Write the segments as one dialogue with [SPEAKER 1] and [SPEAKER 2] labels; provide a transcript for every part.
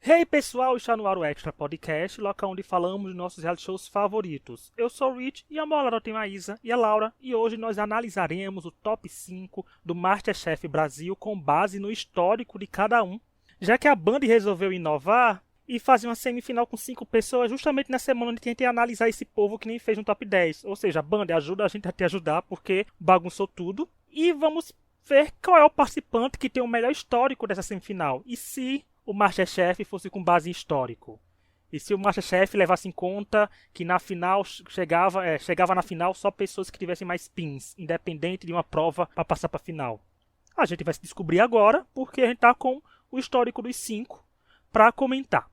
[SPEAKER 1] Hey pessoal, está no ar o Extra Podcast, local onde falamos dos nossos reality shows favoritos. Eu sou o Rich e a meu lado tem a Isa e a Laura e hoje nós analisaremos o top 5 do MasterChef Brasil com base no histórico de cada um. Já que a Band resolveu inovar e fazer uma semifinal com 5 pessoas justamente na semana onde tentei analisar esse povo que nem fez no top 10. Ou seja, a Band ajuda a gente a te ajudar porque bagunçou tudo. E vamos ver qual é o participante que tem o melhor histórico dessa semifinal. E se o MasterChef fosse com base em histórico. E se o MasterChef levasse em conta que na final chegava na final só pessoas que tivessem mais pins, independente de uma prova para passar para a final. A gente vai se descobrir agora, porque a gente está com o histórico dos 5 para comentar.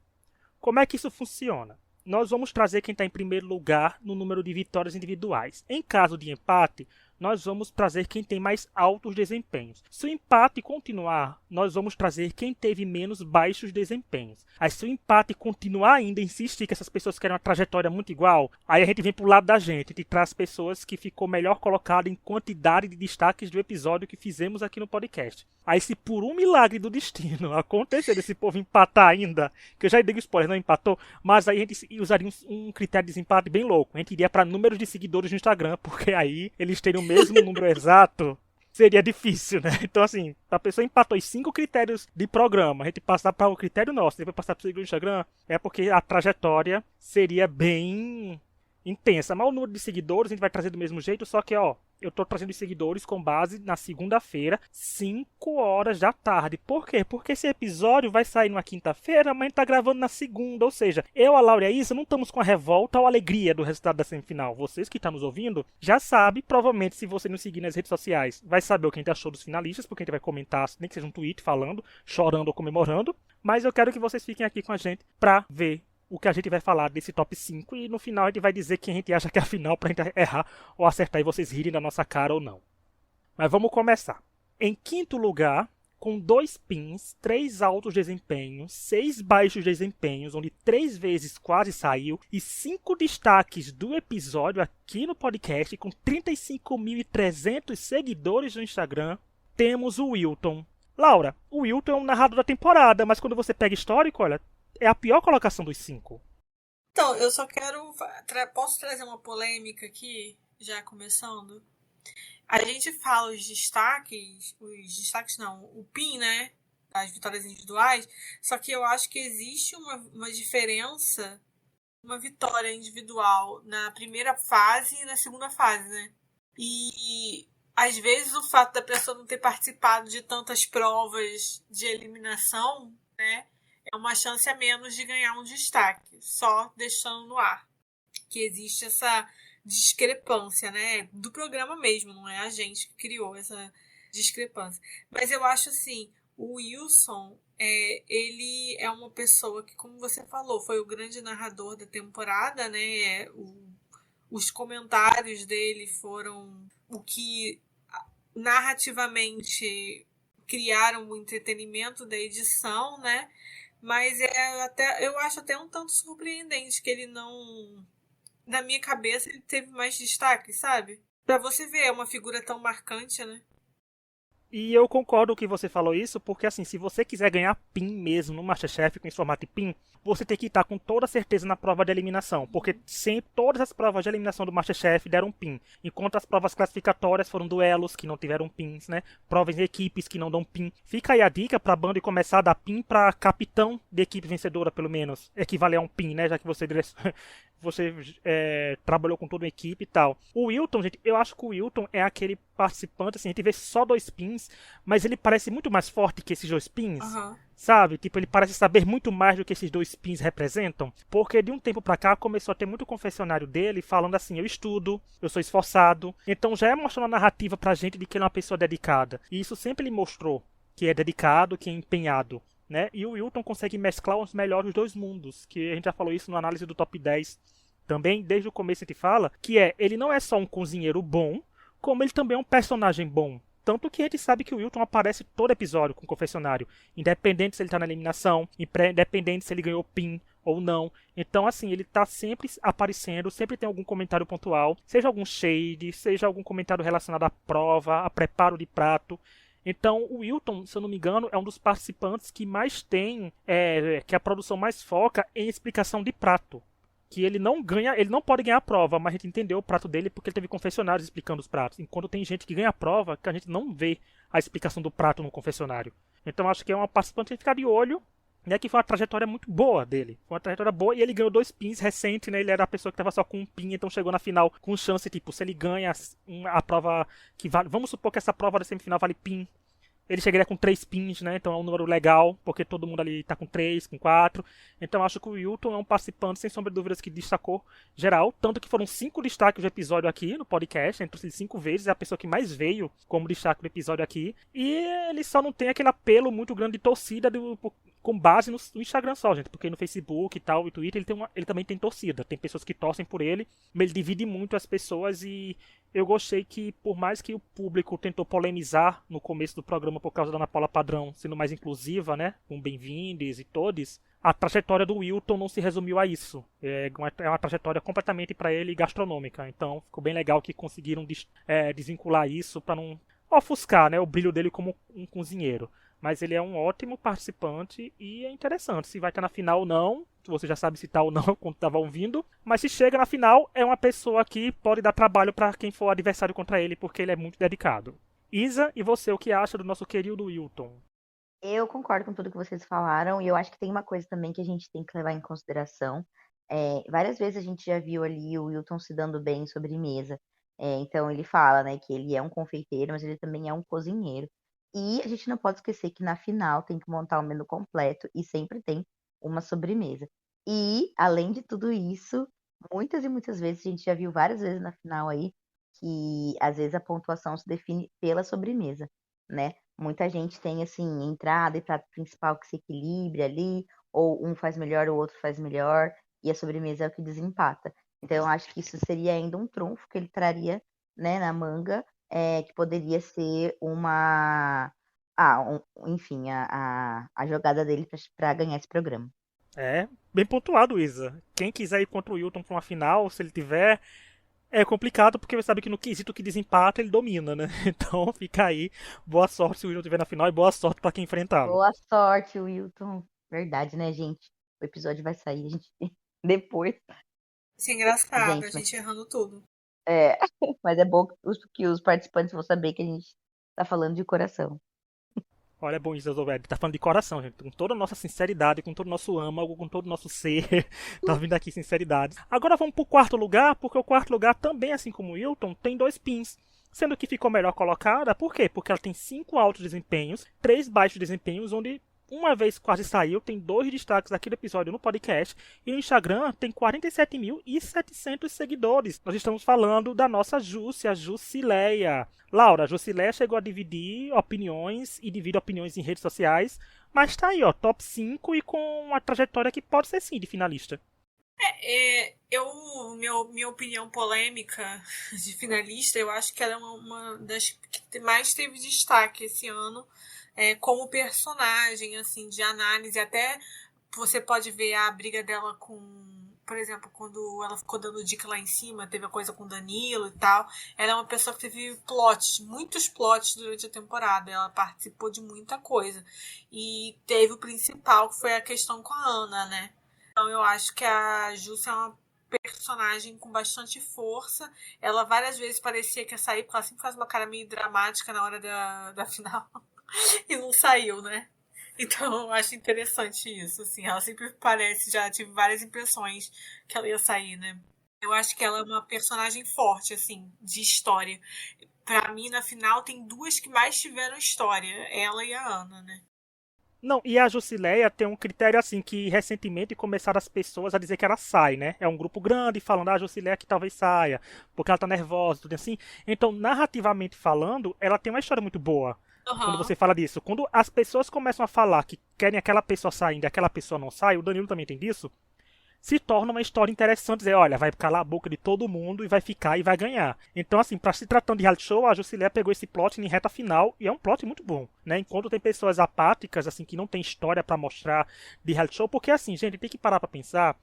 [SPEAKER 1] Como é que isso funciona? Nós vamos trazer quem está em primeiro lugar no número de vitórias individuais. Em caso de empate, nós vamos trazer quem tem mais altos desempenhos. Se o empate continuar, nós vamos trazer quem teve menos baixos desempenhos. Aí se o empate continuar ainda, insistir que essas pessoas querem uma trajetória muito igual, aí a gente vem pro lado da gente e traz pessoas que ficou melhor colocada em quantidade de destaques do episódio que fizemos aqui no podcast. Aí se por um milagre do destino acontecer desse povo empatar ainda, que eu já dei spoiler, não empatou, mas aí a gente usaria um critério de desempate bem louco. A gente iria para números de seguidores no Instagram, porque aí eles teriam o mesmo número exato, seria difícil, né? Então, assim, a pessoa empatou os 5 critérios de programa, a gente passar para o critério nosso, depois passar para o seguidor do Instagram, é porque a trajetória seria bem intensa. Mas o número de seguidores a gente vai trazer do mesmo jeito, só que, ó, eu tô trazendo os seguidores com base na segunda-feira, 5 horas da tarde. Por quê? Porque esse episódio vai sair na quinta-feira, mas a gente tá gravando na segunda. Ou seja, eu, a Laura e a Isa não estamos com a revolta ou a alegria do resultado da semifinal. Vocês que estão nos ouvindo já sabem, provavelmente, se você nos seguir nas redes sociais, vai saber o que a gente achou dos finalistas, porque a gente vai comentar, nem que seja um tweet falando, chorando ou comemorando. Mas eu quero que vocês fiquem aqui com a gente pra ver o que a gente vai falar desse top 5 e no final a gente vai dizer quem a gente acha que é a final pra gente errar ou acertar e vocês rirem da nossa cara ou não. Mas vamos começar. Em quinto lugar, com 2 pins, 3 altos desempenhos, 6 baixos desempenhos, onde 3 vezes quase saiu, e 5 destaques do episódio aqui no podcast, com 35.300 seguidores no Instagram, temos o Wilton. Laura, o Wilton é um narrador da temporada, mas quando você pega histórico, olha, é a pior colocação dos 5.
[SPEAKER 2] Então, eu só quero... Posso trazer uma polêmica aqui, já começando? A gente fala os destaques não, o PIN, né? As vitórias individuais, só que eu acho que existe uma diferença, uma vitória individual na primeira fase e na segunda fase, né? E às vezes o fato da pessoa não ter participado de tantas provas de eliminação, né? É uma chance a menos de ganhar um destaque, só deixando no ar. Que existe essa discrepância, né? Do programa mesmo, não é a gente que criou essa discrepância. Mas eu acho assim, o Wilson, ele é uma pessoa que, como você falou, foi o grande narrador da temporada, né? Os comentários dele foram o que narrativamente criaram o entretenimento da edição, né? Mas eu acho até um tanto surpreendente que ele não... Na minha cabeça, ele teve mais destaque, sabe? Pra você ver, é uma figura tão marcante, né?
[SPEAKER 1] E eu concordo que você falou isso, porque assim, se você quiser ganhar PIN mesmo no MasterChef com esse formato de PIN, você tem que estar com toda certeza na prova de eliminação, porque sempre todas as provas de eliminação do MasterChef deram PIN, enquanto as provas classificatórias foram duelos que não tiveram PINs, né? Provas em equipes que não dão PIN. Fica aí a dica pra Band começar a dar PIN pra capitão de equipe vencedora, pelo menos, equivaler a um PIN, né? Já que você trabalhou com toda uma equipe e tal. O Wilton, gente, eu acho que o Wilton é aquele participante, assim, a gente vê só 2 pins, mas ele parece muito mais forte que esses 2 pins, sabe? Tipo, ele parece saber muito mais do que esses 2 pins representam, porque de um tempo pra cá começou a ter muito confessionário dele falando assim, eu estudo, eu sou esforçado, então já é mostrando uma narrativa pra gente de que ele é uma pessoa dedicada, e isso sempre ele mostrou, que é dedicado, que é empenhado. Né? E o Wilton consegue mesclar os melhores dos 2 mundos, que a gente já falou isso na análise do top 10 também, desde o começo a gente fala, que ele não é só um cozinheiro bom, como ele também é um personagem bom. Tanto que a gente sabe que o Wilton aparece todo episódio com o confessionário, independente se ele tá na eliminação, independente se ele ganhou PIN ou não. Então, assim, ele tá sempre aparecendo, sempre tem algum comentário pontual, seja algum shade, seja algum comentário relacionado à prova, a preparo de prato. Então, o Wilton, se eu não me engano, é um dos participantes que mais tem, que a produção mais foca em explicação de prato. Que ele não ganha, ele não pode ganhar a prova, mas a gente entendeu o prato dele porque ele teve confessionários explicando os pratos. Enquanto tem gente que ganha a prova, que a gente não vê a explicação do prato no confessionário. Então, acho que é uma participante que a gente fica de olho, né, que foi uma trajetória muito boa dele. Foi uma trajetória boa e ele ganhou 2 pins recente, né? Ele era a pessoa que estava só com um pin, então chegou na final com chance, tipo, se ele ganha a prova que vale. Vamos supor que essa prova da semifinal vale pin. Ele chegaria com 3 pins, né? Então é um número legal, porque todo mundo ali tá com 3, com 4. Então acho que o Wilton é um participante, sem sombra de dúvidas, que destacou geral. Tanto que foram 5 destaques do episódio aqui no podcast, entre os 5 vezes. É a pessoa que mais veio como destaque do episódio aqui. E ele só não tem aquele apelo muito grande de torcida com base no Instagram só, gente. Porque no Facebook e tal, e Twitter, ele também tem torcida. Tem pessoas que torcem por ele, mas ele divide muito as pessoas e eu gostei que, por mais que o público tentou polemizar no começo do programa por causa da Ana Paula Padrão sendo mais inclusiva, né, com bem-vindes e todos, a trajetória do Wilton não se resumiu a isso. É uma trajetória completamente para ele gastronômica. Então, ficou bem legal que conseguiram desvincular isso para não ofuscar, né, o brilho dele como um cozinheiro. Mas ele é um ótimo participante e é interessante. Se vai estar na final ou não, você já sabe se está ou não quando estava ouvindo. Mas se chega na final, é uma pessoa que pode dar trabalho para quem for adversário contra ele, porque ele é muito dedicado. Isa, e você, o que acha do nosso querido Wilton?
[SPEAKER 3] Eu concordo com tudo que vocês falaram, e eu acho que tem uma coisa também que a gente tem que levar em consideração. Várias vezes a gente já viu ali o Wilton se dando bem em sobremesa. Então ele fala, né, que ele é um confeiteiro, mas ele também é um cozinheiro. E a gente não pode esquecer que na final tem que montar o menu completo e sempre tem uma sobremesa. E, além de tudo isso, muitas e muitas vezes, a gente já viu várias vezes na final aí, que às vezes a pontuação se define pela sobremesa, né? Muita gente tem, assim, entrada e prato principal que se equilibra ali, ou um faz melhor, o outro faz melhor, e a sobremesa é o que desempata. Então, eu acho que isso seria ainda um trunfo que ele traria, né, na manga, que poderia ser enfim, a jogada dele para ganhar esse programa.
[SPEAKER 1] É, bem pontuado, Isa. Quem quiser ir contra o Wilton para uma final, se ele tiver, é complicado porque você sabe que no quesito que desempata ele domina, né? Então fica aí. Boa sorte se o Wilton estiver na final e boa sorte para quem enfrentá-lo.
[SPEAKER 3] Boa sorte, Wilton. Verdade, né, gente? O episódio vai sair, a gente depois.
[SPEAKER 2] Isso é engraçado,
[SPEAKER 3] Gente,
[SPEAKER 2] a gente errando tudo.
[SPEAKER 3] Mas é bom que os participantes vão saber que a gente tá falando de coração.
[SPEAKER 1] Olha, bom, Isa Zoberg, tá falando de coração, gente. Com toda a nossa sinceridade, com todo o nosso âmago, com todo o nosso ser. Tá vindo aqui sinceridade. Agora vamos pro quarto lugar, porque o quarto lugar também, assim como o Wilton, tem 2 pins. Sendo que ficou melhor colocada, por quê? Porque ela tem 5 altos desempenhos, 3 baixos desempenhos, onde uma vez quase saiu, tem 2 destaques aqui do episódio no podcast, e no Instagram tem 47.700 seguidores. Nós estamos falando da nossa Jússia, a Jusileia. Laura, a Jusileia chegou a dividir opiniões e divide opiniões em redes sociais, mas tá aí, ó, top 5 e com uma trajetória que pode ser sim de finalista.
[SPEAKER 2] Minha opinião polêmica de finalista, eu acho que ela é uma das que mais teve destaque esse ano, como personagem, assim, de análise. Até você pode ver a briga dela com, por exemplo, quando ela ficou dando dica lá em cima, teve a coisa com o Danilo e tal. Ela é uma pessoa que teve muitos plots durante a temporada. Ela participou de muita coisa. E teve o principal, que foi a questão com a Ana, né? Então eu acho que a Jússia é uma personagem com bastante força. Ela várias vezes parecia que ia sair, porque ela sempre faz uma cara meio dramática na hora da final. E não saiu, né? Então eu acho interessante isso, assim. Ela sempre parece, já tive várias impressões que ela ia sair, né? Eu acho que ela é uma personagem forte, assim, de história. Pra mim, na final, tem 2 que mais tiveram história. Ela e a Ana, né?
[SPEAKER 1] Não, e a Jusileia tem um critério assim, que recentemente começaram as pessoas a dizer que ela sai, né? É um grupo grande falando, a Jusileia que talvez saia, porque ela tá nervosa, tudo assim. Então, narrativamente falando, ela tem uma história muito boa. Quando você fala disso. Quando as pessoas começam a falar que querem aquela pessoa saindo e aquela pessoa não sai, o Danilo também tem disso, se torna uma história interessante, dizer, olha, vai calar a boca de todo mundo e vai ficar e vai ganhar. Então, assim, para se tratando de reality show, a Jusileia pegou esse plot em reta final e é um plot muito bom, né? Enquanto tem pessoas apáticas, assim, que não tem história para mostrar de reality show, porque assim, gente, tem que parar para pensar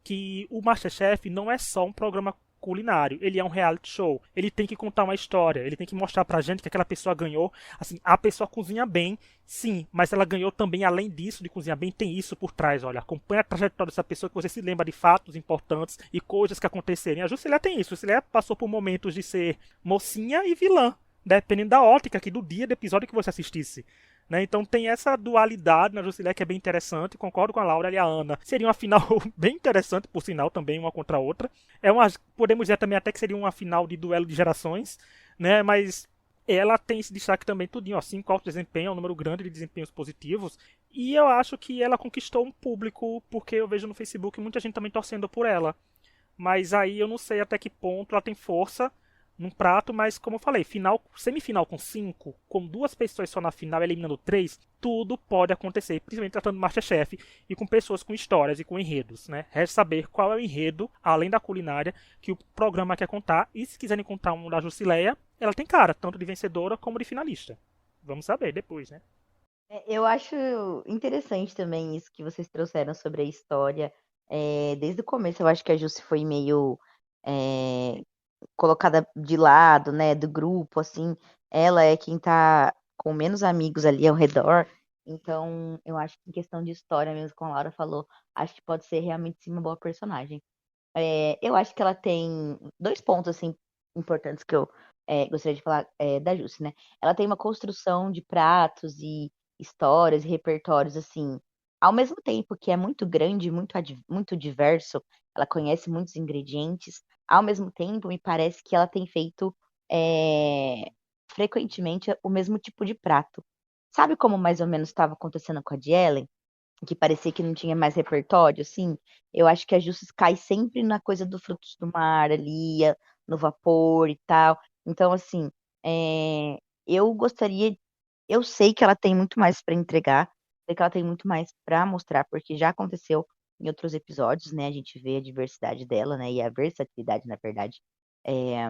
[SPEAKER 1] que o MasterChef não é só um programa culinário, ele é um reality show. Ele tem que contar uma história, ele tem que mostrar pra gente que aquela pessoa ganhou. Assim, a pessoa cozinha bem, sim, mas ela ganhou também, além disso, de cozinhar bem, tem isso por trás. Olha, acompanha a trajetória dessa pessoa, que você se lembra de fatos importantes e coisas que aconteceram. A Juscelia tem isso. A Juscelia passou por momentos de ser mocinha e vilã, dependendo da ótica aqui do dia do episódio que você assistisse. Né? Então tem essa dualidade na Juscelia que é bem interessante. Concordo com a Laura e a Ana. Seria uma final bem interessante, por sinal, também, uma contra a outra. Podemos dizer também até que seria uma final de duelo de gerações, né? Mas ela tem esse destaque também, tudinho, ó, 5 alto desempenho, é um número grande de desempenhos positivos. E eu acho que ela conquistou um público, porque eu vejo no Facebook muita gente também torcendo por ela. Mas aí eu não sei até que ponto ela tem força num prato, mas como eu falei, semifinal com 5, com 2 pessoas só na final, eliminando 3, tudo pode acontecer, principalmente tratando do MasterChef e com pessoas com histórias e com enredos, né? Resta saber qual é o enredo, além da culinária, que o programa quer contar, e se quiserem contar um da Juscelia, ela tem cara, tanto de vencedora como de finalista. Vamos saber depois, né?
[SPEAKER 3] Eu acho interessante também isso que vocês trouxeram sobre a história. Desde o começo, eu acho que a Jussi foi meio é, colocada de lado, né, do grupo, assim. Ela é quem tá com menos amigos ali ao redor. Então, eu acho que em questão de história, mesmo como a Laura falou, acho que pode ser realmente sim uma boa personagem. Eu acho que ela tem 2 pontos, assim, importantes que eu gostaria de falar da Jussi, né? Ela tem uma construção de pratos e histórias e repertórios, assim, ao mesmo tempo que é muito grande, muito diverso, ela conhece muitos ingredientes, ao mesmo tempo, me parece que ela tem feito frequentemente o mesmo tipo de prato. Sabe como mais ou menos estava acontecendo com a de Ellen? Que parecia que não tinha mais repertório, assim, eu acho que a Justus cai sempre na coisa do frutos do mar ali, no vapor e tal. Então, assim, eu gostaria, eu sei que ela tem muito mais para entregar, sei que ela tem muito mais para mostrar, porque já aconteceu em outros episódios, né? A gente vê a diversidade dela, né? E a versatilidade, na verdade. É,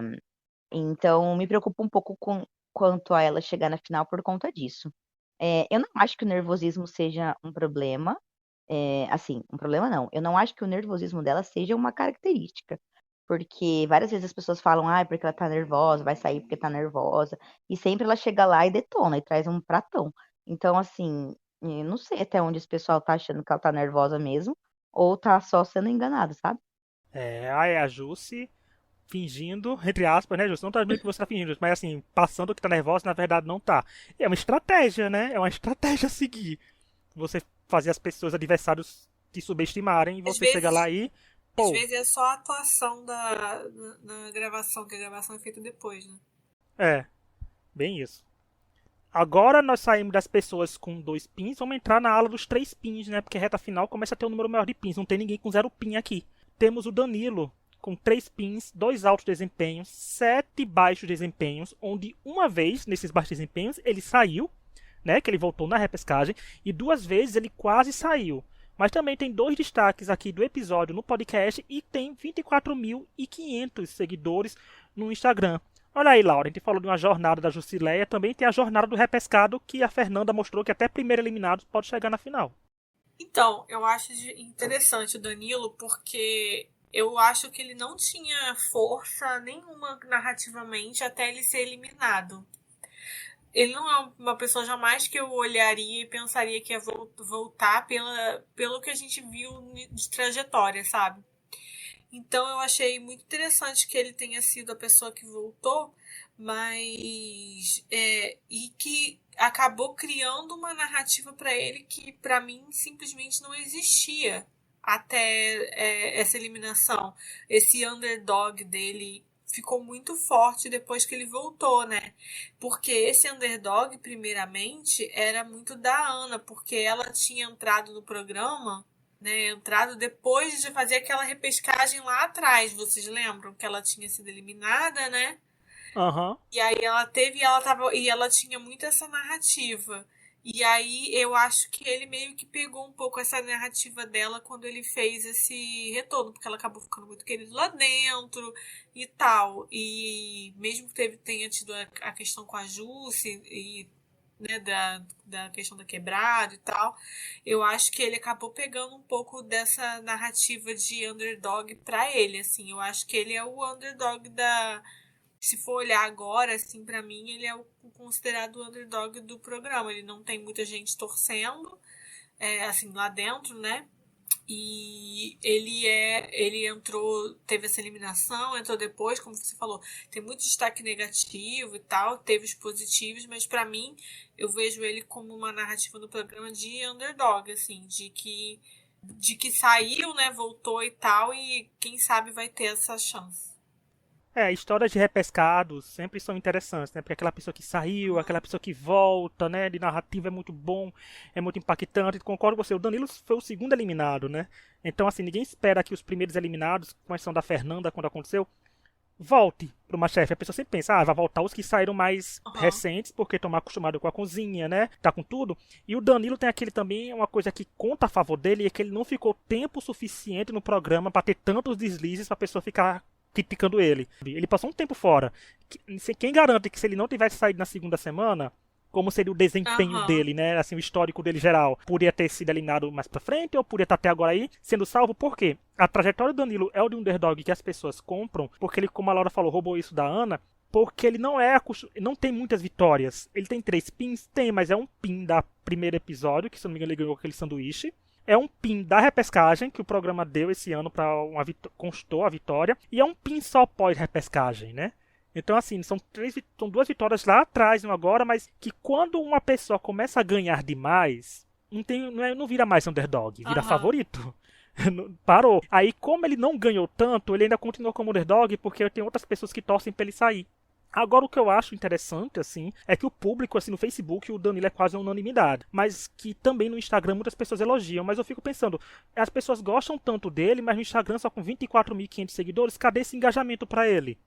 [SPEAKER 3] então, me preocupa um pouco com quanto a ela chegar na final por conta disso. Eu não acho que o nervosismo seja um problema. Assim, um problema não. Eu não acho que o nervosismo dela seja uma característica. Porque várias vezes as pessoas falam, ah, porque ela tá nervosa, vai sair porque tá nervosa. E sempre ela chega lá e detona e traz um pratão. Então, assim, eu não sei até onde esse pessoal tá achando que ela tá nervosa mesmo, ou tá só sendo enganado, sabe?
[SPEAKER 1] Aí a Jussi fingindo, entre aspas, né, Jussi? Não tá admitindo que você tá fingindo, mas assim, passando que tá nervosa, na verdade não tá. É uma estratégia, né? É uma estratégia a seguir. Você fazer as pessoas adversários te subestimarem e
[SPEAKER 2] Às
[SPEAKER 1] você chegar lá
[SPEAKER 2] vezes,
[SPEAKER 1] e,
[SPEAKER 2] às
[SPEAKER 1] pô,
[SPEAKER 2] vezes é só a atuação na gravação, que a gravação é feita depois, né?
[SPEAKER 1] é, bem isso. Agora nós saímos das pessoas com 2 pins, vamos entrar na ala dos 3 pins, né? Porque reta final começa a ter um número maior de pins, não tem ninguém com 0 pin aqui. Temos o Danilo com 3 pins, 2 altos desempenhos, 7 baixos desempenhos, onde uma vez nesses baixos desempenhos ele saiu, né? Que ele voltou na repescagem, e 2 vezes ele quase saiu. Mas também tem 2 destaques aqui do episódio no podcast e tem 24.500 seguidores no Instagram. Olha aí, Laura, a gente falou de uma jornada da Jusileia, também tem a jornada do repescado, que a Fernanda mostrou que até primeiro eliminado pode chegar na final.
[SPEAKER 2] Então, eu acho interessante o Danilo, porque eu acho que ele não tinha força nenhuma narrativamente até ele ser eliminado. Ele não é uma pessoa jamais que eu olharia e pensaria que ia voltar pelo que a gente viu de trajetória, sabe? Então eu achei muito interessante que ele tenha sido a pessoa que voltou, mas e que acabou criando uma narrativa para ele que para mim simplesmente não existia até essa eliminação. Esse underdog dele ficou muito forte depois que ele voltou, né? Porque esse underdog, primeiramente, era muito da Ana, porque ela tinha entrado no programa, né, entrado depois de fazer aquela repescagem lá atrás, vocês lembram que ela tinha sido eliminada, né?
[SPEAKER 1] Aham.
[SPEAKER 2] E aí ela tinha muito essa narrativa. E aí eu acho que ele meio que pegou um pouco essa narrativa dela quando ele fez esse retorno, porque ela acabou ficando muito querida lá dentro e tal. E mesmo que tenha tido a questão com a Jussi e né, da questão da quebrada e tal, eu acho que ele acabou pegando um pouco dessa narrativa de underdog pra ele, assim. Eu acho que ele é o underdog da... Se for olhar agora, assim, pra mim, ele é o considerado underdog do programa. Ele não tem muita gente torcendo, assim, lá dentro, né? E ele entrou, teve essa eliminação, entrou depois, como você falou, tem muito destaque negativo e tal, teve os positivos, mas pra mim eu vejo ele como uma narrativa no programa de underdog, assim, de que saiu, né, voltou e tal, e quem sabe vai ter essa chance.
[SPEAKER 1] Histórias de repescados sempre são interessantes, né? Porque aquela pessoa que saiu, aquela pessoa que volta, né? De narrativa é muito bom, é muito impactante. Concordo com você, o Danilo foi o segundo eliminado, né? Então, assim, ninguém espera que os primeiros eliminados, com exceção da Fernanda, quando aconteceu, volte pro MasterChef. A pessoa sempre pensa, vai voltar os que saíram mais
[SPEAKER 2] Uhum.
[SPEAKER 1] recentes, porque estão mais acostumados com a cozinha, né? Tá com tudo. E o Danilo tem aquele também, uma coisa que conta a favor dele, é que ele não ficou tempo suficiente no programa para ter tantos deslizes pra pessoa ficar criticando ele. Ele passou um tempo fora. Quem garante que se ele não tivesse saído na segunda semana, como seria o desempenho
[SPEAKER 2] Aham.
[SPEAKER 1] dele, né? Assim, o histórico dele geral. Poderia ter sido eliminado mais pra frente, ou poderia estar até agora aí sendo salvo. Por quê? A trajetória do Danilo é o de um underdog que as pessoas compram, porque ele, como a Laura falou, roubou isso da Ana, porque ele não tem muitas vitórias. Ele tem 3 pins? Tem, mas é um pin da primeiro episódio, que se não me engano ele ganhou aquele sanduíche. É um pin da repescagem que o programa deu esse ano para constou a vitória. E é um pin só pós-repescagem, né? Então, assim, são 2 vitórias lá atrás, não agora, mas que quando uma pessoa começa a ganhar demais, não vira mais underdog, vira
[SPEAKER 2] Aham.
[SPEAKER 1] favorito. Parou. Aí, como ele não ganhou tanto, ele ainda continuou como underdog, porque tem outras pessoas que torcem pra ele sair. Agora, o que eu acho interessante, assim, é que o público, assim, no Facebook, o Danilo é quase uma unanimidade. Mas que também no Instagram muitas pessoas elogiam. Mas eu fico pensando, as pessoas gostam tanto dele, mas no Instagram só com 24.500 seguidores, cadê esse engajamento pra ele?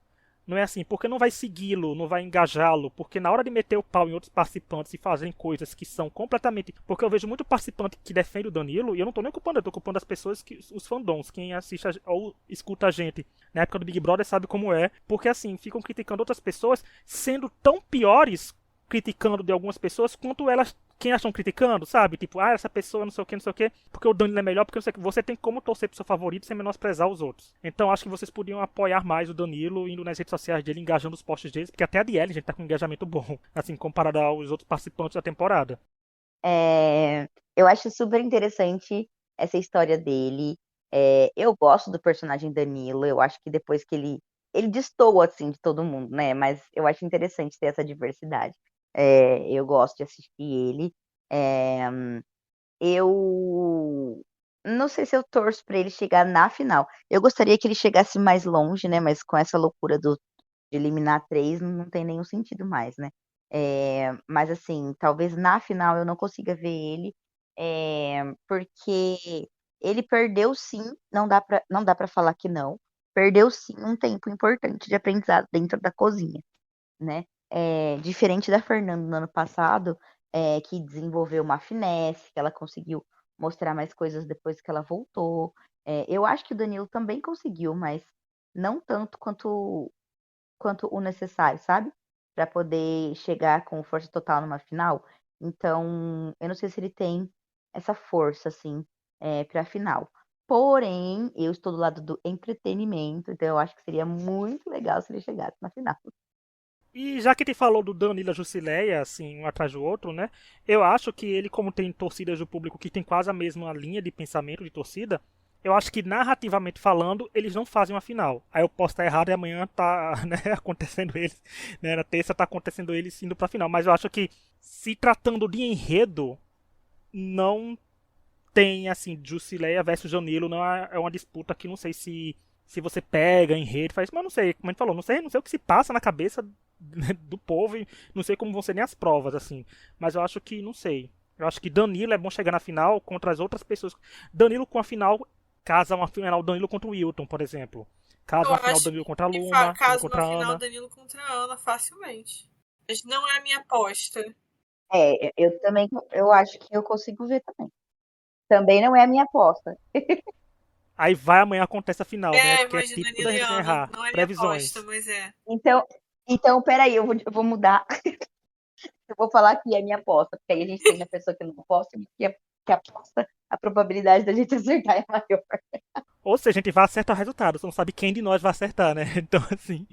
[SPEAKER 1] Não é assim, porque não vai segui-lo, não vai engajá-lo, porque na hora de meter o pau em outros participantes e fazerem coisas que são completamente. Porque eu vejo muito participante que defende o Danilo, e eu não tô nem culpando, eu tô culpando as pessoas, os fandoms, quem assiste ou escuta a gente na época do Big Brother sabe como é, porque assim, ficam criticando outras pessoas, sendo tão piores criticando de algumas pessoas quanto elas quem elas estão criticando, sabe? Tipo, essa pessoa não sei o que, não sei o que, porque o Danilo é melhor, porque você tem como torcer pro seu favorito sem menosprezar os outros. Então acho que vocês podiam apoiar mais o Danilo, indo nas redes sociais dele, engajando os posts deles, porque até a DL, gente, tá com um engajamento bom, assim, comparado aos outros participantes da temporada.
[SPEAKER 3] Eu acho super interessante essa história dele. Eu gosto do personagem Danilo. Eu acho que depois que ele destoa assim de todo mundo, né? Mas eu acho interessante ter essa diversidade. Eu gosto de assistir ele. É, eu não sei se eu torço para ele chegar na final. Eu gostaria que ele chegasse mais longe, né? Mas com essa loucura de eliminar 3 não tem nenhum sentido mais, né. Mas assim, talvez na final eu não consiga ver ele, porque ele perdeu sim, não dá pra falar que não, perdeu sim um tempo importante de aprendizado dentro da cozinha, né. Diferente da Fernanda no ano passado, que desenvolveu uma finesse, que ela conseguiu mostrar mais coisas depois que ela voltou. Eu acho que o Danilo também conseguiu, mas não tanto quanto o necessário, sabe, para poder chegar com força total numa final. Então, eu não sei se ele tem essa força, assim, pra final. Porém, eu estou do lado do entretenimento, então eu acho que seria muito legal se ele chegasse na final.
[SPEAKER 1] E já que te falou do Danilo e a Jusileia, assim, um atrás do outro, né? Eu acho que ele, como tem torcidas do público que tem quase a mesma linha de pensamento de torcida, eu acho que narrativamente falando, eles não fazem uma final. Aí eu posso estar errado e amanhã tá, né, acontecendo eles, né, na terça tá acontecendo eles indo pra final. Mas eu acho que, se tratando de enredo, não tem, assim, Jusileia versus Danilo, não é uma disputa que não sei se você pega em rede, faz, mas não sei, como a gente falou, não sei o que se passa na cabeça do povo e não sei como vão ser nem as provas, assim. Mas eu acho que, não sei. Eu acho que Danilo é bom chegar na final contra as outras pessoas. Danilo com a final, casa uma final Danilo contra o Wilton, por exemplo. Caso
[SPEAKER 2] Eu
[SPEAKER 1] uma final
[SPEAKER 2] acho
[SPEAKER 1] Danilo contra a
[SPEAKER 2] que
[SPEAKER 1] Luna, Luna
[SPEAKER 2] caso uma
[SPEAKER 1] contra a
[SPEAKER 2] final
[SPEAKER 1] Ana.
[SPEAKER 2] Danilo contra a Ana facilmente. Mas não é a minha aposta.
[SPEAKER 3] Eu também eu acho que eu consigo ver também. Também não é a minha aposta.
[SPEAKER 1] Aí vai amanhã acontece a final, né? Porque é
[SPEAKER 2] Mas de
[SPEAKER 1] típico da
[SPEAKER 2] Danilo e
[SPEAKER 1] gente
[SPEAKER 2] Ana.
[SPEAKER 1] errar
[SPEAKER 2] Não é minha aposta,
[SPEAKER 1] previsões.
[SPEAKER 2] mas é.
[SPEAKER 3] Então, espera aí, eu vou mudar. Eu vou falar que é minha aposta, porque aí a gente tem a pessoa que não aposta, e que aposta, a probabilidade da gente acertar é maior.
[SPEAKER 1] Ou seja, a gente vai acertar o resultado, você não sabe quem de nós vai acertar, né? Então, assim.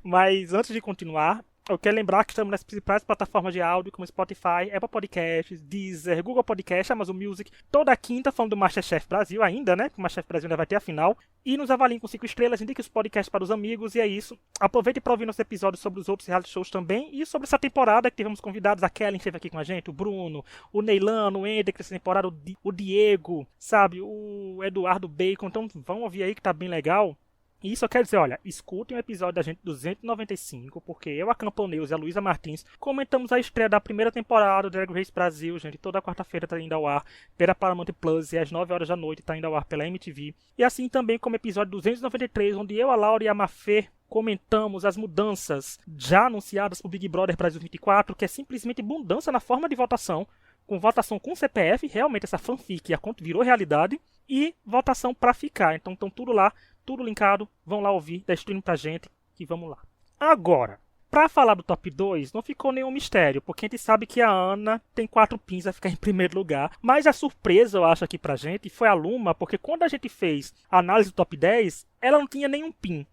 [SPEAKER 1] Mas antes de continuar, eu quero lembrar que estamos nas principais plataformas de áudio, como Spotify, Apple Podcasts, Deezer, Google Podcasts, Amazon Music, toda quinta falando do MasterChef Brasil ainda, né? Que o MasterChef Brasil ainda vai ter a final. E nos avaliem com 5 estrelas, indique os podcasts para os amigos, e é isso. Aproveite para ouvir nossos episódios sobre os outros reality shows também, e sobre essa temporada que tivemos convidados, a Kellen esteve aqui com a gente, o Bruno, o Neilano, o Ender, que essa temporada, o Diego, sabe, o Eduardo Bacon, então vão ouvir aí que tá bem legal. E isso eu quero dizer, olha, escutem o episódio da gente 295, porque eu, a Camponeus e a Luísa Martins comentamos a estreia da primeira temporada do Drag Race Brasil, gente. Toda quarta-feira tá indo ao ar pela Paramount Plus e às 9 horas da noite tá indo ao ar pela MTV. E assim também como o episódio 293, onde eu, a Laura e a Mafê comentamos as mudanças já anunciadas pro Big Brother Brasil 24, que é simplesmente mudança na forma de votação, com votação com CPF, realmente essa fanfic virou realidade, e votação pra ficar. Então estão tudo lá, tudo linkado, vão lá ouvir, dá stream pra gente, e vamos lá. Agora, pra falar do top 2, não ficou nenhum mistério, porque a gente sabe que a Ana tem 4 pins a ficar em primeiro lugar, mas a surpresa, eu acho, aqui pra gente, foi a Luma, porque quando a gente fez a análise do top 10, ela não tinha nenhum pin.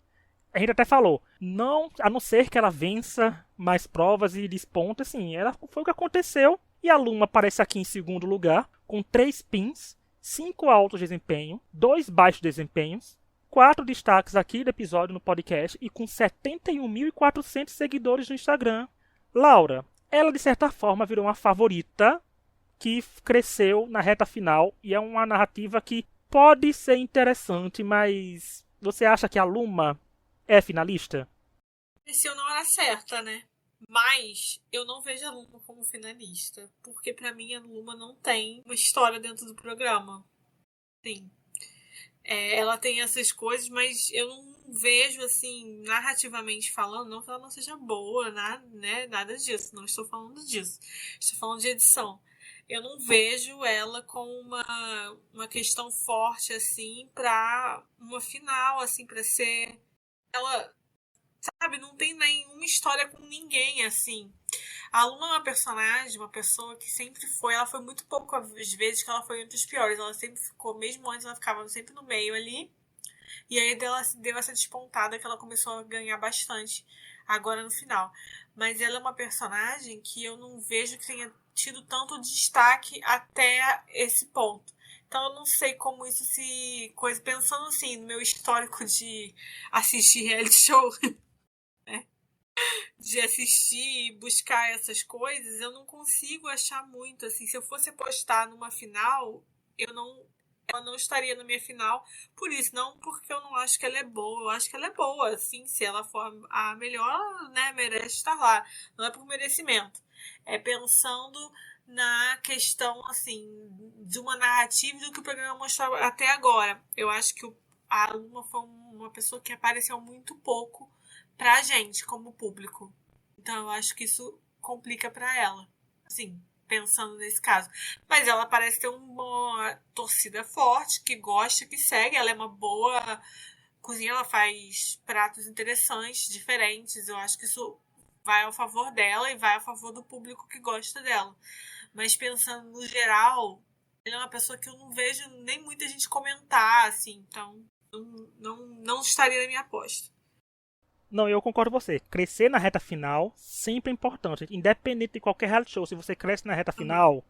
[SPEAKER 1] A gente até falou, não, a não ser que ela vença mais provas e desponta, assim, foi o que aconteceu, e a Luma aparece aqui em segundo lugar, com 3 pins, 5 altos de desempenho, 2 baixos desempenhos, 4 destaques aqui do episódio no podcast e com 71.400 seguidores no Instagram. Laura, ela de certa forma virou uma favorita que cresceu na reta final e é uma narrativa que pode ser interessante, mas você acha que a Luma é finalista?
[SPEAKER 2] Apareceu na hora certa, né? Mas eu não vejo a Luma como finalista, porque pra mim a Luma não tem uma história dentro do programa. Sim. Ela tem essas coisas, mas eu não vejo, assim, narrativamente falando, não que ela não seja boa, né? Nada disso, não estou falando disso. Estou falando de edição. Eu não vejo ela com uma questão forte, assim, pra uma final, assim, pra ser... Ela, sabe, não tem nenhuma história com ninguém, assim. A Luna é uma personagem, uma pessoa que sempre foi, ela foi muito pouco às vezes que ela foi entre os piores, ela sempre ficou, mesmo antes ela ficava sempre no meio ali, e aí ela deu essa despontada que ela começou a ganhar bastante agora no final. Mas ela é uma personagem que eu não vejo que tenha tido tanto destaque até esse ponto. Então eu não sei como isso se... Pensando assim, no meu histórico de assistir reality show... de assistir e buscar essas coisas, eu não consigo achar muito, assim, se eu fosse apostar numa final, ela não estaria na minha final, por isso, não porque eu não acho que ela é boa, eu acho que ela é boa, assim, se ela for a melhor, né, merece estar lá, não é por merecimento, é pensando na questão, assim, de uma narrativa do que o programa mostrou até agora. Eu acho que a Luma foi uma pessoa que apareceu muito pouco pra gente, como público. Então eu acho que isso complica pra ela. Assim, pensando nesse caso. Mas ela parece ter uma torcida forte, que gosta, que segue. Ela é uma boa cozinha, ela faz pratos interessantes, diferentes. Eu acho que isso vai ao favor dela e vai a favor do público que gosta dela. Mas pensando no geral, ela é uma pessoa que eu não vejo nem muita gente comentar, assim. Então, não estaria na minha aposta.
[SPEAKER 1] Não, eu concordo com você. Crescer na reta final sempre é importante. Independente de qualquer reality show, se você cresce na reta final,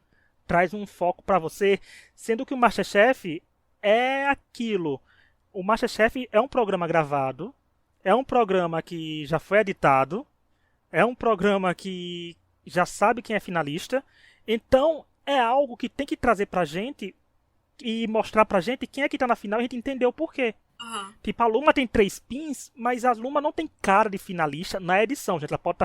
[SPEAKER 1] traz um foco pra você. Sendo que o MasterChef é aquilo. O MasterChef é um programa gravado, é um programa que já foi editado, é um programa que já sabe quem é finalista. Então, é algo que tem que trazer pra gente e mostrar pra gente quem é que tá na final e a gente entender o porquê.
[SPEAKER 2] Uhum.
[SPEAKER 1] Tipo, a Luma tem 3 pins, mas a Luma não tem cara de finalista na edição, gente. Ela pode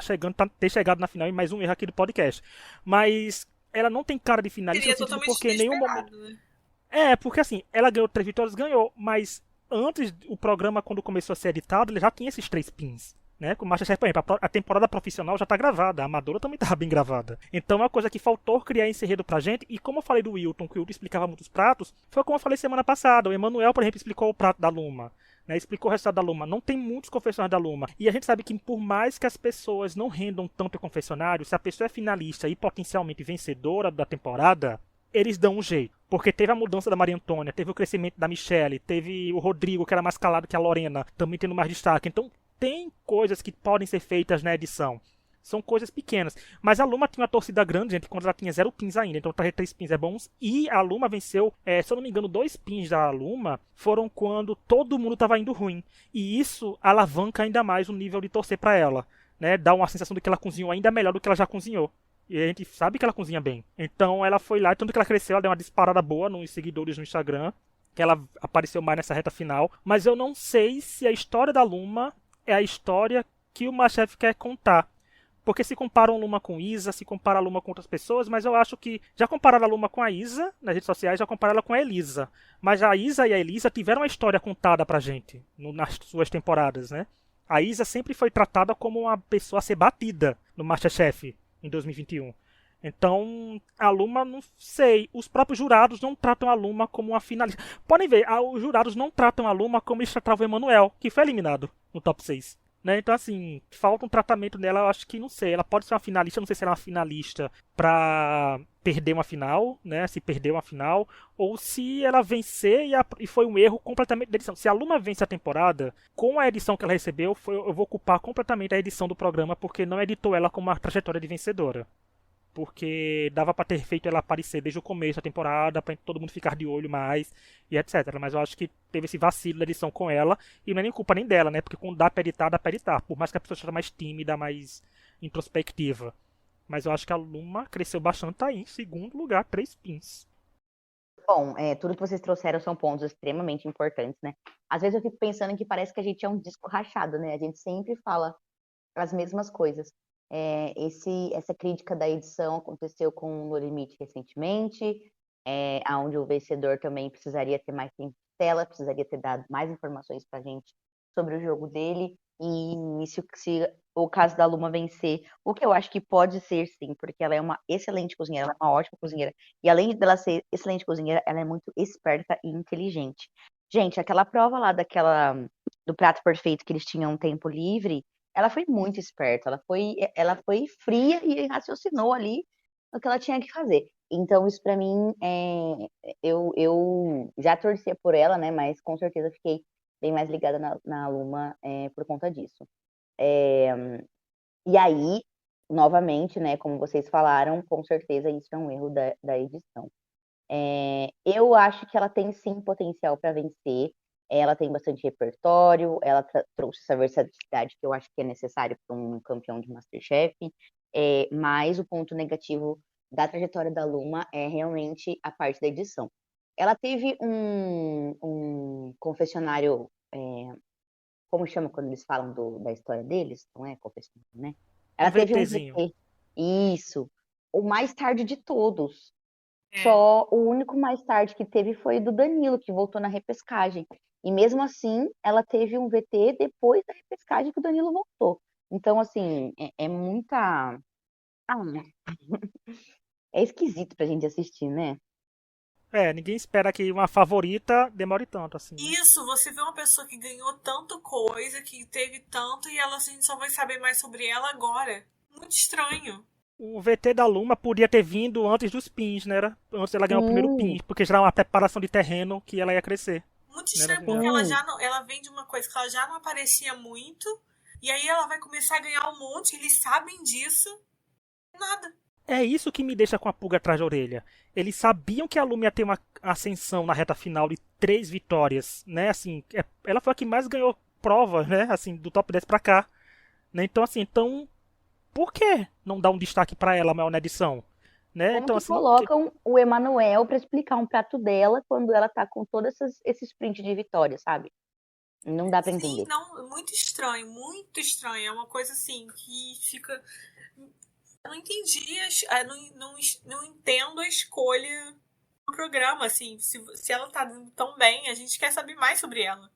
[SPEAKER 1] ter chegado na final e mais um erro aqui do podcast. Mas ela não tem cara de finalista no sentido porque em nenhum momento. Né? Porque assim, ela ganhou 3 vitórias, ganhou, mas antes o programa, quando começou a ser editado, ele já tinha esses 3 pins. Né? Com o MasterChef, por exemplo, a temporada profissional já tá gravada, a amadora também tava bem gravada. Então é uma coisa que faltou criar esse enredo pra gente, e como eu falei do Wilton, que o Wilton explicava muitos pratos, foi como eu falei semana passada, o Emanuel, por exemplo, explicou o prato da Luma. né, explicou o resultado da Luma. Não tem muitos confessionários da Luma. E a gente sabe que por mais que as pessoas não rendam tanto em confessionário, se a pessoa é finalista e potencialmente vencedora da temporada, eles dão um jeito. Porque teve a mudança da Maria Antônia, teve o crescimento da Michelle, teve o Rodrigo, que era mais calado que a Lorena, também tendo mais destaque. Então tem coisas que podem ser feitas na edição. São coisas pequenas. Mas a Luma tinha uma torcida grande, gente, quando ela tinha 0 pins ainda. Então trazer 3 pins é bons. E a Luma venceu, se eu não me engano, 2 pins da Luma foram quando todo mundo estava indo ruim. E isso alavanca ainda mais o nível de torcer para ela. Né? Dá uma sensação de que ela cozinhou ainda melhor do que ela já cozinhou. E a gente sabe que ela cozinha bem. Então ela foi lá, tanto que ela cresceu, ela deu uma disparada boa nos seguidores no Instagram. Que ela apareceu mais nessa reta final. Mas eu não sei se a história da Luma é a história que o MasterChef quer contar. Porque se comparam a Luma com Isa, se compara a Luma com outras pessoas, mas eu acho que já compararam a Luma com a Isa nas redes sociais, já compararam ela com a Elisa. Mas a Isa e a Elisa tiveram uma história contada pra gente nas suas temporadas, né? A Isa sempre foi tratada como uma pessoa a ser batida no MasterChef em 2021. Então, a Luma, não sei. Os próprios jurados não tratam a Luma como uma finalista. Podem ver, os jurados não tratam a Luma como eles tratavam o Emanuel, que foi eliminado no top 6. Né? Então, assim, falta um tratamento nela, eu acho que, não sei, ela pode ser uma finalista, não sei se ela é uma finalista pra perder uma final, né? Se perder uma final, ou se ela vencer e foi um erro completamente da edição. Se a Luma vence a temporada, com a edição que ela recebeu, eu vou culpar completamente a edição do programa, porque não editou ela com uma trajetória de vencedora. Porque dava pra ter feito ela aparecer desde o começo da temporada, pra todo mundo ficar de olho mais, e etc. Mas eu acho que teve esse vacilo da edição com ela, e não é nem culpa nem dela, né? Porque quando dá pra editar, dá pra editar. Por mais que a pessoa seja mais tímida, mais introspectiva. Mas eu acho que a Luma cresceu bastante, tá aí em segundo lugar, 3 pins.
[SPEAKER 3] Bom, tudo que vocês trouxeram são pontos extremamente importantes, né? Às vezes eu fico pensando que parece que a gente é um disco rachado, né? A gente sempre fala as mesmas coisas. Essa crítica da edição aconteceu com o No Limite recentemente, onde o vencedor também precisaria ter mais tempo de tela, precisaria ter dado mais informações para a gente sobre o jogo dele, e se o caso da Luma vencer, o que eu acho que pode ser sim, porque ela é uma excelente cozinheira, ela é uma ótima cozinheira, e além dela ser excelente cozinheira, ela é muito esperta e inteligente. Gente, aquela prova lá do prato perfeito que eles tinham um tempo livre, ela foi muito esperta, ela foi fria e raciocinou ali o que ela tinha que fazer. Então, isso para mim, eu já torcia por ela, né? Mas com certeza fiquei bem mais ligada na Luma por conta disso. E aí, novamente, né? Como vocês falaram, com certeza isso é um erro da edição. Eu acho que ela tem sim potencial para vencer. Ela tem bastante repertório, ela trouxe essa versatilidade que eu acho que é necessário para um campeão de MasterChef. Mas o ponto negativo da trajetória da Luma é realmente a parte da edição. Ela teve um confessionário, como chama quando eles falam da história deles? Não é confessionário, né? Ela teve um
[SPEAKER 1] VTzinho.
[SPEAKER 3] VT. Isso. O mais tarde de todos. Só o único mais tarde que teve foi o do Danilo, que voltou na repescagem. E mesmo assim, ela teve um VT depois da repescagem que o Danilo voltou. Então, assim, é muita. É esquisito pra gente assistir, né?
[SPEAKER 1] Ninguém espera que uma favorita demore tanto, assim. Né?
[SPEAKER 2] Isso, você vê uma pessoa que ganhou tanto coisa, que teve tanto, e ela assim, só vai saber mais sobre ela agora. Muito estranho.
[SPEAKER 1] O VT da Luma podia ter vindo antes dos pins, né? Antes dela ganhar o primeiro pin, porque já era uma preparação de terreno que ela ia crescer.
[SPEAKER 2] Muito estranho, porque ela vem de uma coisa que ela já não aparecia muito, e aí ela vai começar a ganhar um monte, eles sabem disso, nada.
[SPEAKER 1] É isso que me deixa com a pulga atrás da orelha. Eles sabiam que a Luma ia ter uma ascensão na reta final de 3 vitórias, né? Assim, ela foi a que mais ganhou provas, né? Assim, do top 10 pra cá. Né? Então, assim, por que não dar um destaque pra ela maior na edição? Né?
[SPEAKER 3] Como
[SPEAKER 1] Então,
[SPEAKER 3] que
[SPEAKER 1] assim,
[SPEAKER 3] colocam o Emanuel pra explicar um prato dela quando ela tá com todos esses prints de vitória, sabe? Não dá pra entender.
[SPEAKER 2] Sim, não, muito estranho, muito estranho. É uma coisa assim que fica. Eu não entendi, não entendo a escolha do programa, assim. Se ela tá dando tão bem, a gente quer saber mais sobre ela.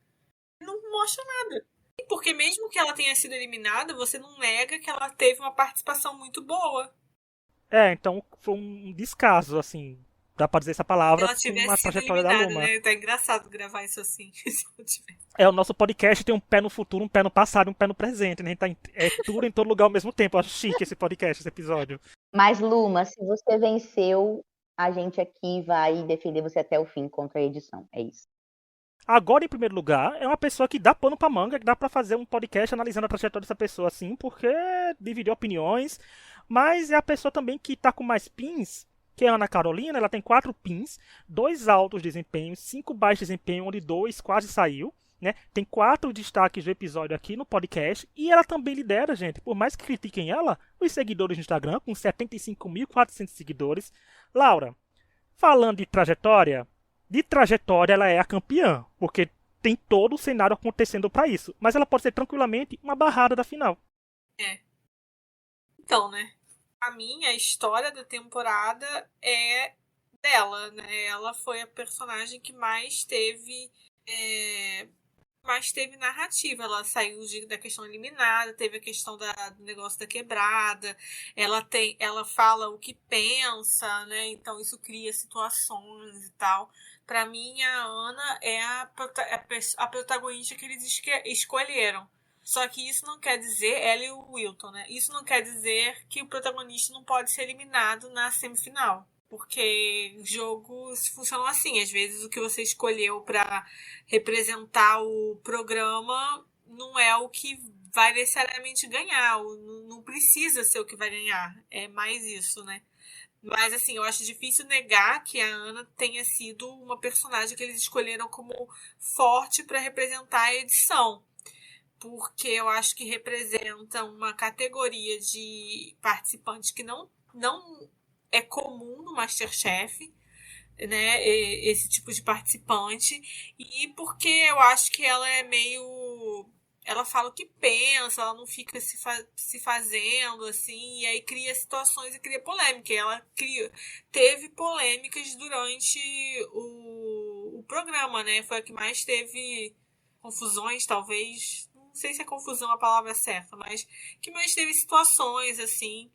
[SPEAKER 2] Não mostra nada. Porque mesmo que ela tenha sido eliminada, você não nega que ela teve uma participação muito boa.
[SPEAKER 1] então foi um descaso, assim. dá pra dizer essa palavra,
[SPEAKER 2] Se ela
[SPEAKER 1] com
[SPEAKER 2] tivesse
[SPEAKER 1] a
[SPEAKER 2] sido
[SPEAKER 1] trajetória da
[SPEAKER 2] eliminada,
[SPEAKER 1] Luma.
[SPEAKER 2] né? Tá engraçado gravar isso assim. Se ela tivesse.
[SPEAKER 1] O nosso podcast tem um pé no futuro, um pé no passado e um pé no presente, né? A gente tá tudo em todo lugar ao mesmo tempo. Eu acho chique esse podcast, esse episódio.
[SPEAKER 3] Mas, Luma, se você venceu, a gente aqui vai defender você até o fim contra a edição. É isso.
[SPEAKER 1] Agora, em primeiro lugar, é uma pessoa que dá pano pra manga, que dá pra fazer um podcast analisando a trajetória dessa pessoa, assim, porque dividiu opiniões, mas é a pessoa também que tá com mais pins, que é a Ana Carolina. Ela tem 4 pins, 2 altos desempenhos, 5 baixos desempenho, onde 2 quase saiu, né? Tem 4 destaques do episódio aqui no podcast, e ela também lidera, gente, por mais que critiquem ela, os seguidores no Instagram, com 75.400 seguidores. Laura, falando de trajetória ela é a campeã, porque tem todo o cenário acontecendo para isso. Mas ela pode ser tranquilamente uma barrada da final.
[SPEAKER 2] É. Então, né? A minha história da temporada é dela, né? Ela foi a personagem que mais teve narrativa. Ela saiu da questão eliminada, teve a questão do negócio da quebrada. Ela fala o que pensa, né? Então isso cria situações e tal. Pra mim, a Ana é a protagonista que eles escolheram. Só que isso não quer dizer, ela e o Wilton, né? Isso não quer dizer que o protagonista não pode ser eliminado na semifinal. Porque jogos funcionam assim. Às vezes o que você escolheu pra representar o programa não é o que vai necessariamente ganhar. Não precisa ser o que vai ganhar. É mais isso, né? Mas, assim, eu acho difícil negar que a Ana tenha sido uma personagem que eles escolheram como forte para representar a edição. Porque eu acho que representa uma categoria de participantes que não é comum no MasterChef, né? Esse tipo de participante. E porque eu acho que ela é meio... Ela fala o que pensa, ela não fica se fazendo, assim, e aí cria situações e cria polêmica. E ela teve polêmicas durante o programa, né? Foi a que mais teve confusões, talvez. Não sei se a confusão é a palavra certa, mas que mais teve situações, assim,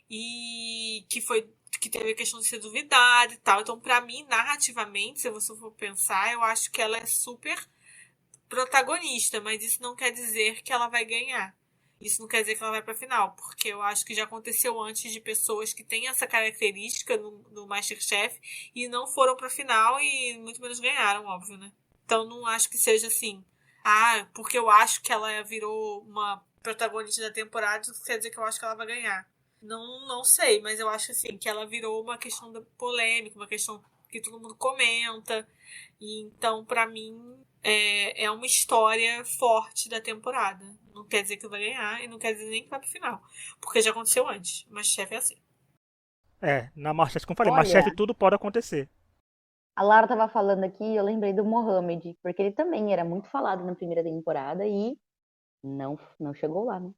[SPEAKER 2] e que teve a questão de ser duvidada e tal. Então, pra mim, narrativamente, se você for pensar, eu acho que ela é super protagonista, mas isso não quer dizer que ela vai ganhar. Isso não quer dizer que ela vai pra final, porque eu acho que já aconteceu antes de pessoas que têm essa característica no MasterChef e não foram pra final e muito menos ganharam, óbvio, né? Então não acho que seja assim, porque eu acho que ela virou uma protagonista da temporada, isso quer dizer que eu acho que ela vai ganhar. Não sei, mas eu acho assim, que ela virou uma questão da polêmica, uma questão que todo mundo comenta. E então, pra mim, é uma história forte da temporada. Não quer dizer que vai ganhar e não quer dizer nem que vai pro final. Porque já aconteceu antes. Mas chefe é assim.
[SPEAKER 1] Na Masterchef, como eu falei,
[SPEAKER 3] Olha,
[SPEAKER 1] Masterchef tudo pode acontecer.
[SPEAKER 3] a Lara tava falando aqui, eu lembrei do Mohamed, porque ele também era muito falado na primeira temporada e não chegou lá, né?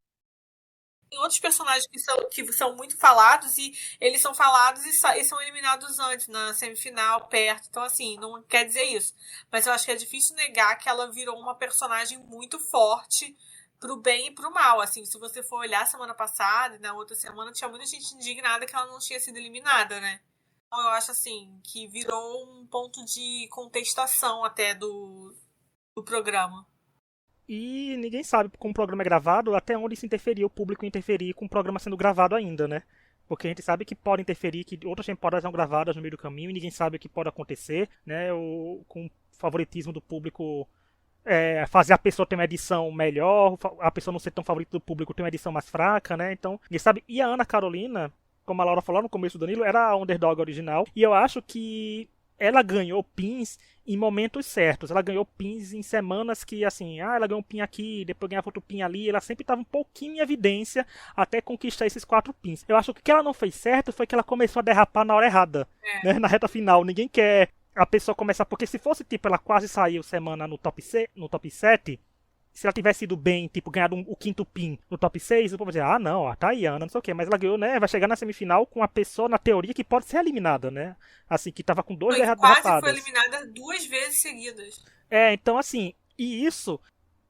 [SPEAKER 2] Tem outros personagens que são muito falados e eles são falados e são eliminados antes, na semifinal, perto. Então, assim, não quer dizer isso. Mas eu acho que é difícil negar que ela virou uma personagem muito forte pro bem e pro mal. Assim, se você for olhar semana passada e na outra semana, tinha muita gente indignada que ela não tinha sido eliminada, né? Então, eu acho, assim, que virou um ponto de contestação até do programa.
[SPEAKER 1] E ninguém sabe como o programa é gravado, até onde se interferir, o público interferir com o programa sendo gravado ainda, né? Porque a gente sabe que pode interferir, que outras temporadas são gravadas no meio do caminho e ninguém sabe o que pode acontecer, né? Com o favoritismo do público, fazer a pessoa ter uma edição melhor, a pessoa não ser tão favorita do público ter uma edição mais fraca, né? Então, ninguém sabe. E a Ana Carolina, como a Laura falou no começo do Danilo, era a underdog original. E eu acho que ela ganhou pins em momentos certos. Ela ganhou pins em semanas que, assim, ela ganhou um pin aqui, depois ganhava outro pin ali. Ela sempre estava um pouquinho em evidência até conquistar esses 4 pins. Eu acho que o que ela não fez certo foi que ela começou a derrapar na hora errada, né? Na reta final. Ninguém quer a pessoa começar, porque se fosse, tipo, ela quase saiu semana no top 7, se ela tivesse ido bem, tipo, ganhado o 5º pin no top 6, o povo vai dizer, não, tá aí, Ana, não sei o quê. Mas ela ganhou, né? Vai chegar na semifinal com a pessoa, na teoria, que pode ser eliminada, né? Assim, que tava com 2 derrapadas.
[SPEAKER 2] Quase foi eliminada 2 vezes seguidas.
[SPEAKER 1] Então, assim, e isso,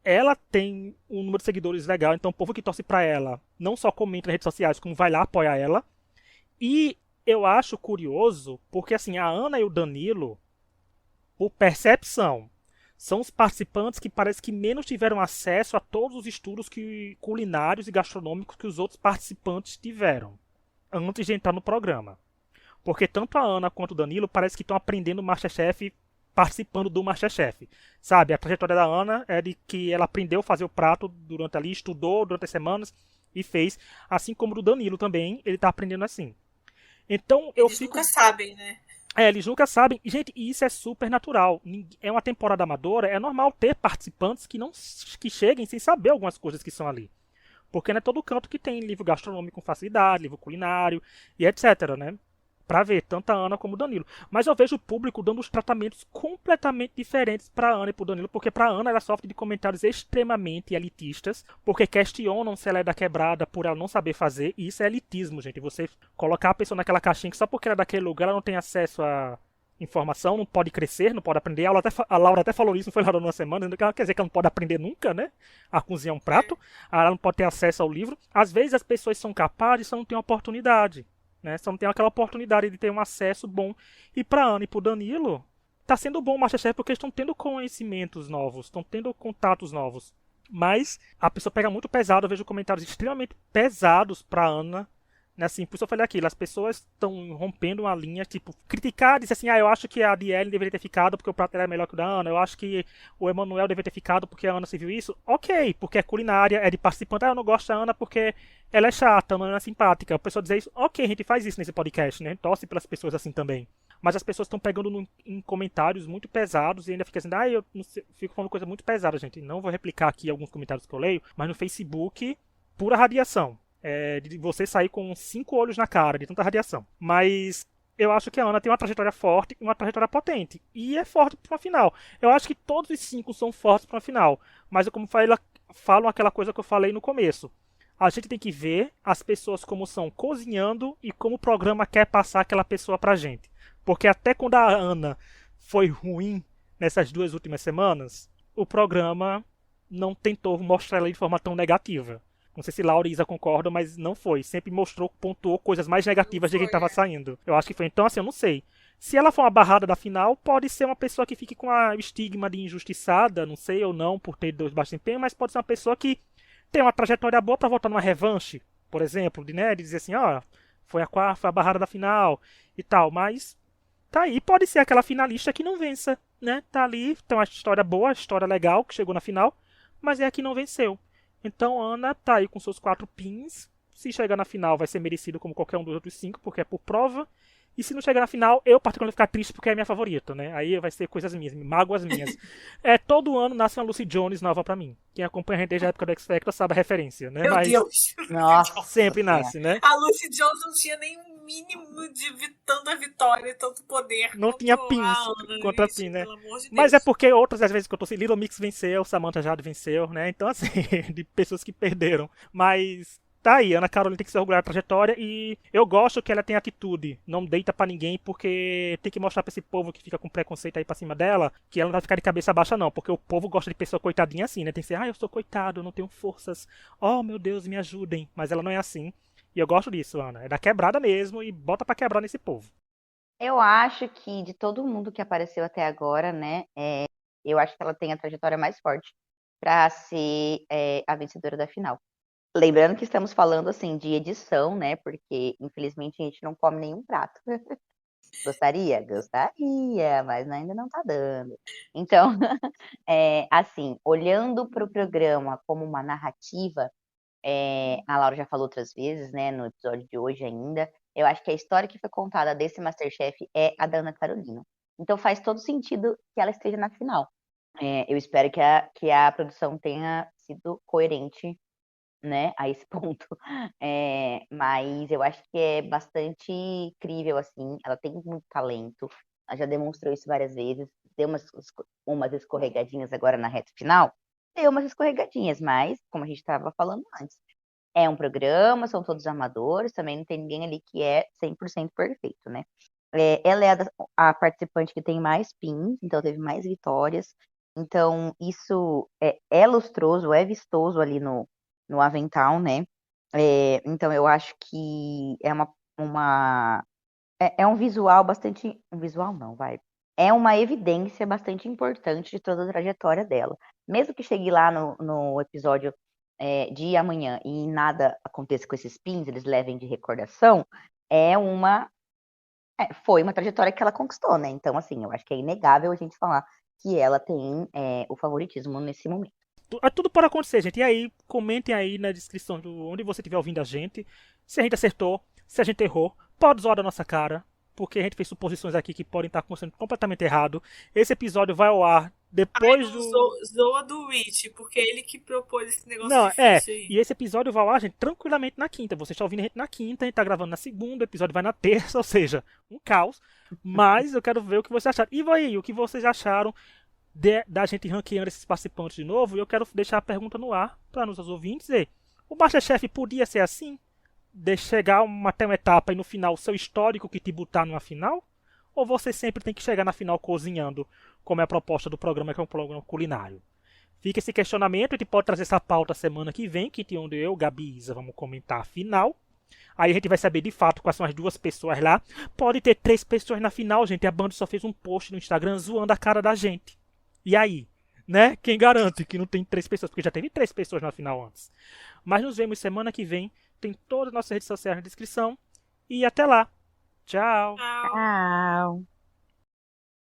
[SPEAKER 1] ela tem um número de seguidores legal, então o povo que torce pra ela não só comenta nas redes sociais, como vai lá apoiar ela. E eu acho curioso, porque assim, a Ana e o Danilo, por percepção, são os participantes que parece que menos tiveram acesso a todos os estudos culinários e gastronômicos que os outros participantes tiveram antes de entrar no programa. Porque tanto a Ana quanto o Danilo parece que estão aprendendo o MasterChef participando do MasterChef. Sabe, a trajetória da Ana é de que ela aprendeu a fazer o prato durante ali, estudou durante as semanas e fez. Assim como o do Danilo também, ele está aprendendo assim. Então eu
[SPEAKER 2] Eles
[SPEAKER 1] fico.
[SPEAKER 2] nunca sabem, né?
[SPEAKER 1] Eles nunca sabem. E, gente, isso é super natural. É uma temporada amadora, é normal ter participantes que não que cheguem sem saber algumas coisas que são ali. Porque não é todo canto que tem livro gastronômico com facilidade, livro culinário e etc, né? Pra ver, tanto a Ana como o Danilo. Mas eu vejo o público dando os tratamentos completamente diferentes pra Ana e pro Danilo, porque pra Ana ela sofre de comentários extremamente elitistas, porque questionam se ela é da quebrada por ela não saber fazer, e isso é elitismo, gente. Você colocar a pessoa naquela caixinha que só porque ela é daquele lugar ela não tem acesso a informação, não pode crescer, não pode aprender. A Laura até falou isso, não foi lá numa semana, dizendo que ela quer dizer que ela não pode aprender nunca, né? A cozinhar um prato, ela não pode ter acesso ao livro. Às vezes as pessoas são capazes, só não têm oportunidade, né? Só não tem aquela oportunidade de ter um acesso bom. E pra Ana e pro Danilo, tá sendo bom o MasterChef porque estão tendo conhecimentos novos, estão tendo contatos novos. Mas a pessoa pega muito pesado, eu vejo comentários extremamente pesados pra Ana, né? Assim, por isso eu falei aquilo, as pessoas estão rompendo uma linha, tipo, criticar, dizer assim, eu acho que a Adiele deveria ter ficado porque o prato dela é melhor que o da Ana, eu acho que o Emanuel deveria ter ficado porque a Ana se viu isso. Ok, porque é culinária, é de participante, eu não gosto da Ana porque ela é chata, não é simpática. A pessoa dizer isso, ok, a gente faz isso nesse podcast, né? Torce pelas pessoas assim também. Mas as pessoas estão pegando em comentários muito pesados e ainda fica assim, eu não sei, fico falando coisa muito pesada, gente. Não vou replicar aqui alguns comentários que eu leio, mas no Facebook, pura radiação. De você sair com 5 olhos na cara de tanta radiação. Mas eu acho que a Ana tem uma trajetória forte e uma trajetória potente. E é forte para uma final. Eu acho que todos os 5 são fortes para uma final. Mas como falam aquela coisa que eu falei no começo. A gente tem que ver as pessoas como são cozinhando e como o programa quer passar aquela pessoa pra gente. Porque até quando a Ana foi ruim nessas 2 últimas semanas, o programa não tentou mostrar ela de forma tão negativa. Não sei se Laura e Isa concordam, mas não foi. Sempre mostrou, pontuou coisas mais negativas de quem estava saindo. Eu acho que foi. Então, assim, eu não sei. Se ela for uma barrada da final, pode ser uma pessoa que fique com a estigma de injustiçada, não sei ou não, por ter 2 baixos desempenho, mas pode ser uma pessoa que tem uma trajetória boa para voltar numa revanche, por exemplo, de dizer assim, foi a barrada da final e tal, mas tá aí, pode ser aquela finalista que não vença, né? Tá ali, tem uma história boa, história legal, que chegou na final, mas é a que não venceu. Então Ana tá aí com seus 4 pins. Se chegar na final, vai ser merecido como qualquer um dos outros 5, porque é por prova. E se não chegar na final, eu particularmente vou ficar triste porque é minha favorita, né? Aí vai ser coisas minhas, mágoas minhas. Todo ano nasce uma Lucy Jones nova pra mim. Quem acompanha a gente desde a época do X Factor sabe a referência, né?
[SPEAKER 2] Meu
[SPEAKER 1] Mas
[SPEAKER 2] Deus!
[SPEAKER 3] Nossa
[SPEAKER 1] sempre
[SPEAKER 3] Senhora.
[SPEAKER 1] nasce, né?
[SPEAKER 2] A Lucy Jones não tinha nem um mínimo de tanta vitória, tanto poder
[SPEAKER 1] Não
[SPEAKER 2] quanto
[SPEAKER 1] tinha
[SPEAKER 2] a
[SPEAKER 1] pins
[SPEAKER 2] Ana,
[SPEAKER 1] contra
[SPEAKER 2] gente,
[SPEAKER 1] pin, né?
[SPEAKER 2] pelo amor de
[SPEAKER 1] Mas é
[SPEAKER 2] Deus.
[SPEAKER 1] porque outras das vezes que eu tô assim, Little Mix venceu, Samantha Jade venceu, né? Então, assim, de pessoas que perderam. Mas tá aí, Ana Carolina tem que se orgulhar da trajetória e eu gosto que ela tem atitude, não deita pra ninguém, porque tem que mostrar pra esse povo que fica com preconceito aí pra cima dela, que ela não vai ficar de cabeça baixa não, porque o povo gosta de pessoa coitadinha assim, né? Tem que ser, eu sou coitado, eu não tenho forças, oh meu Deus, me ajudem. Mas ela não é assim. E eu gosto disso, Ana. É da quebrada mesmo e bota pra quebrar nesse povo.
[SPEAKER 3] Eu acho que de todo mundo que apareceu até agora, né, eu acho que ela tem a trajetória mais forte para ser a vencedora da final. Lembrando que estamos falando assim de edição, né? Porque infelizmente a gente não come nenhum prato. Gostaria? Gostaria, mas ainda não tá dando. Então, assim, olhando para o programa como uma narrativa, a Laura já falou outras vezes, né, no episódio de hoje ainda, eu acho que a história que foi contada desse MasterChef é a da Ana Carolina. Então faz todo sentido que ela esteja na final. Eu espero que a produção tenha sido coerente, né, a esse ponto. Mas eu acho que é bastante incrível, assim, ela tem muito talento, ela já demonstrou isso várias vezes, deu umas escorregadinhas agora na reta final, deu umas escorregadinhas, mas, como a gente estava falando antes, é um programa, são todos amadores, também não tem ninguém ali que é 100% perfeito, né? Ela é a participante que tem mais pins, então teve mais vitórias, então isso é lustroso, é vistoso ali no avental, né? Então eu acho que é uma É um visual bastante. Um visual não, vai. É uma evidência bastante importante de toda a trajetória dela. Mesmo que chegue lá no episódio de amanhã e nada aconteça com esses pins, eles levem de recordação, é uma. Foi uma trajetória que ela conquistou, né? Então, assim, eu acho que é inegável a gente falar que ela tem o favoritismo nesse momento.
[SPEAKER 1] Tudo pode acontecer, gente. E aí, comentem aí na descrição onde você estiver ouvindo a gente. Se a gente acertou, se a gente errou, pode zoar da nossa cara. Porque a gente fez suposições aqui que podem estar acontecendo completamente errado. Esse episódio vai ao ar
[SPEAKER 2] Ai,
[SPEAKER 1] depois
[SPEAKER 2] não
[SPEAKER 1] do.
[SPEAKER 2] zoa do Rich, porque é ele que propôs esse negócio
[SPEAKER 1] Não,
[SPEAKER 2] difícil aí.
[SPEAKER 1] E esse episódio vai ao ar, gente, tranquilamente na quinta. Você está ouvindo a gente na quinta, a gente tá gravando na segunda, o episódio vai na terça, ou seja, um caos. Mas eu quero ver o que vocês acharam. E vai aí, o que vocês acharam da gente ranqueando esses participantes de novo? E eu quero deixar a pergunta no ar para nossos ouvintes. O Masterchef podia ser assim? De chegar até uma etapa e no final o seu histórico que te botar numa final? Ou você sempre tem que chegar na final cozinhando, como é a proposta do programa, que é um programa culinário? Fica esse questionamento, a gente pode trazer essa pauta semana que vem, que onde eu, Gabi e Isa vamos comentar a final. Aí a gente vai saber de fato quais são as duas pessoas lá. Pode ter 3 pessoas na final, gente. A Band só fez um post no Instagram zoando a cara da gente. E aí? Né? Quem garante que não tem 3 pessoas? Porque já teve 3 pessoas na final antes. Mas nos vemos semana que vem. Tem todas as nossas redes sociais na descrição. E até lá. Tchau.
[SPEAKER 2] Tchau.
[SPEAKER 3] Tchau!